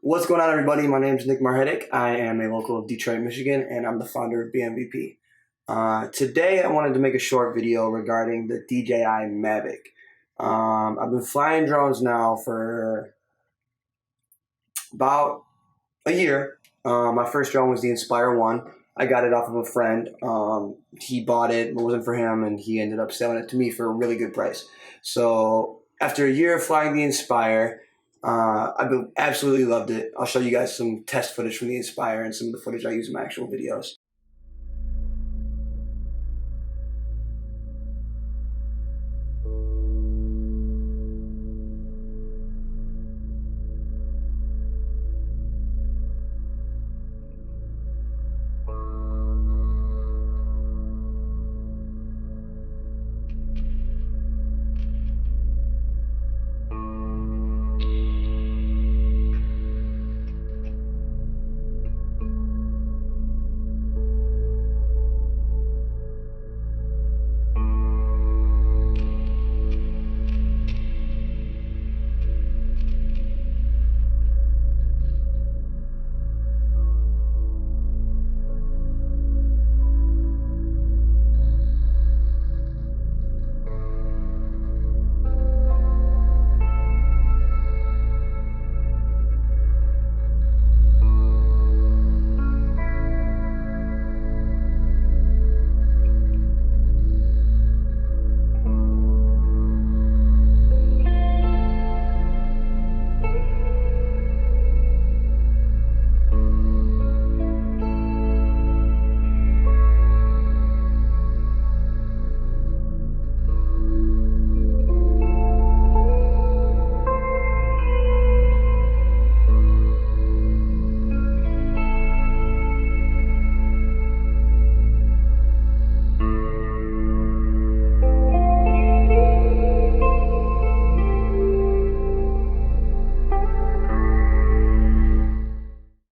What's going on, everybody? My name is Margetic. I am a local of Detroit, Michigan, and I'm the founder of BeMVP. Today, I wanted to make a short video regarding the DJI Mavic. I've been flying drones now for about a year. My first drone was the Inspire 1. I got it off of a friend. He bought it, it wasn't for him, and he ended up selling it to me for a really good price. So after a year of flying the Inspire, I've absolutely loved it. I'll show you guys some test footage from the Inspire and some of the footage I use in my actual videos.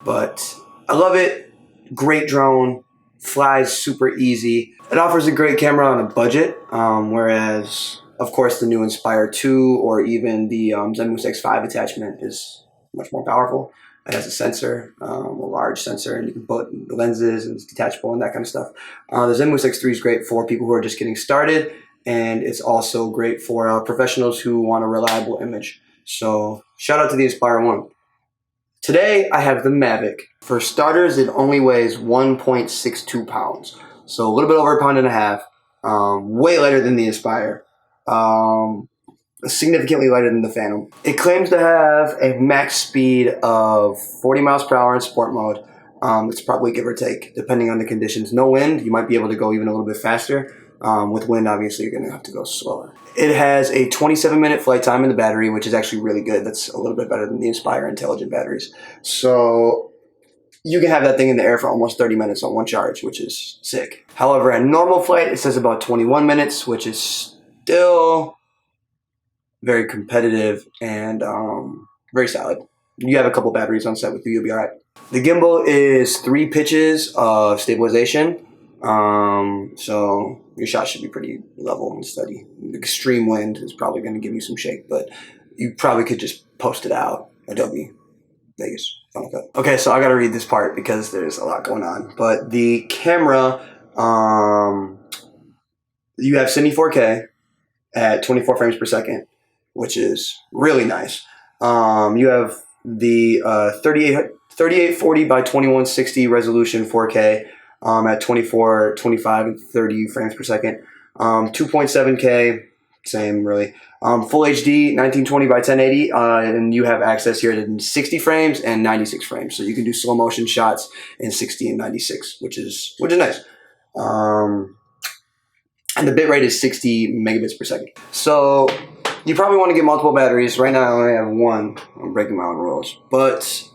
But I love it. Great drone, flies super easy. It offers a great camera on a budget, whereas, of course, the new Inspire 2 or even the Zenmousse X5 attachment is much more powerful. It has a sensor, a large sensor, and you can put the lenses and it's detachable and that kind of stuff. The Zenmousse X3 is great for people who are just getting started, and it's also great for professionals who want a reliable image. So shout out to the Inspire 1. Today, I have the Mavic. For starters, it only weighs 1.62 pounds. So a little bit over a pound and a half. Way lighter than the Inspire. Significantly lighter than the Phantom. It claims to have a max speed of 40 miles per hour in sport mode. It's probably give or take, depending on the conditions. No wind, you might be able to go even a little bit faster. With wind, obviously, you're going to have to go slower. It has a 27-minute flight time in the battery, which is actually really good. That's a little bit better than the Inspire intelligent batteries. So you can have that thing in the air for almost 30 minutes on one charge, which is sick. However, at normal flight, it says about 21 minutes, which is still very competitive and very solid. You have a couple batteries on set with you, you'll be all right. The gimbal is 3 pitches of stabilization. So your shot should be pretty level and steady. Extreme wind is probably going to give you some shake, but you probably could just post it out. Adobe Vegas. Okay, so I got to read this part because there's a lot going on. But the camera, you have Cine 4K at 24 frames per second, which is really nice. You have the 3840 by 2160 resolution 4K. At 24, 25, and 30 frames per second. 2.7K, same really. Full HD, 1920 by 1080, and you have access here to 60 frames and 96 frames. So you can do slow motion shots in 60 and 96, which is nice. And the bitrate is 60 megabits per second. So you probably want to get multiple batteries. Right now I only have one. I'm breaking my own rules. But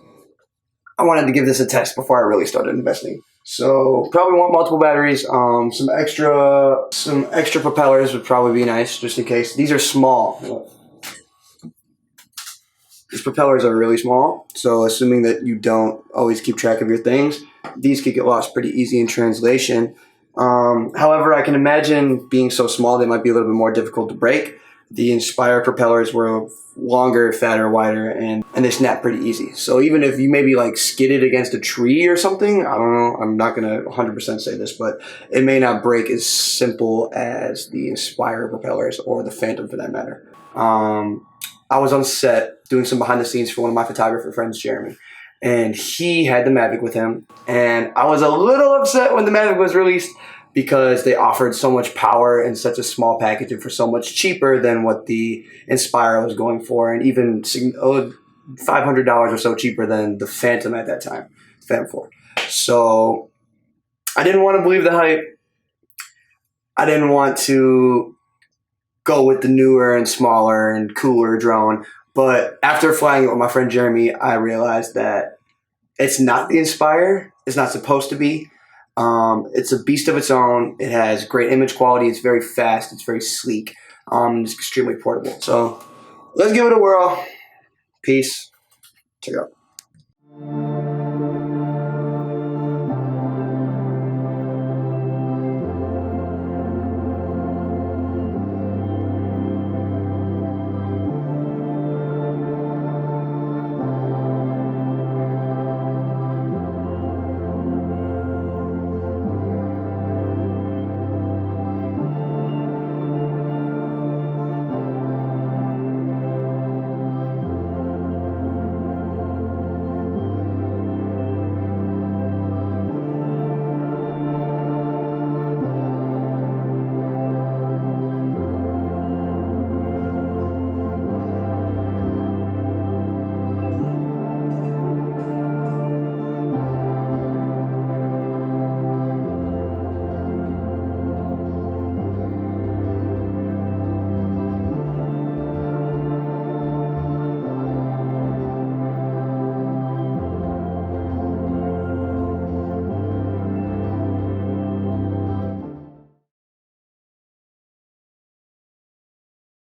I wanted to give this a test before I really started investing. So probably want multiple batteries. Some extra propellers would probably be nice, just in case. These are small. These propellers are really small, so assuming that you don't always keep track of your things, these could get lost pretty easy in translation. However, I can imagine being so small they might be a little bit more difficult to break. The Inspire propellers were longer, fatter, wider, and they snap pretty easy. So even if you maybe like skidded against a tree or something, I don't know, I'm not gonna 100% say this, but it may not break as simple as the Inspire propellers or the Phantom for that matter. I was on set doing some behind the scenes for one of my photographer friends, Jeremy, and he had the Mavic with him, and I was a little upset when the Mavic was released because they offered so much power in such a small package and for so much cheaper than what the Inspire was going for, and even $500 or so cheaper than the Phantom at that time, Phantom 4. So I didn't want to believe the hype. I didn't want to go with the newer and smaller and cooler drone. But after flying it with my friend Jeremy, I realized that it's not the Inspire. It's not supposed to be. It's a beast of its own. It has great image quality. It's very fast. It's very sleek. It's extremely portable. So let's give it a whirl. Peace. Check it out.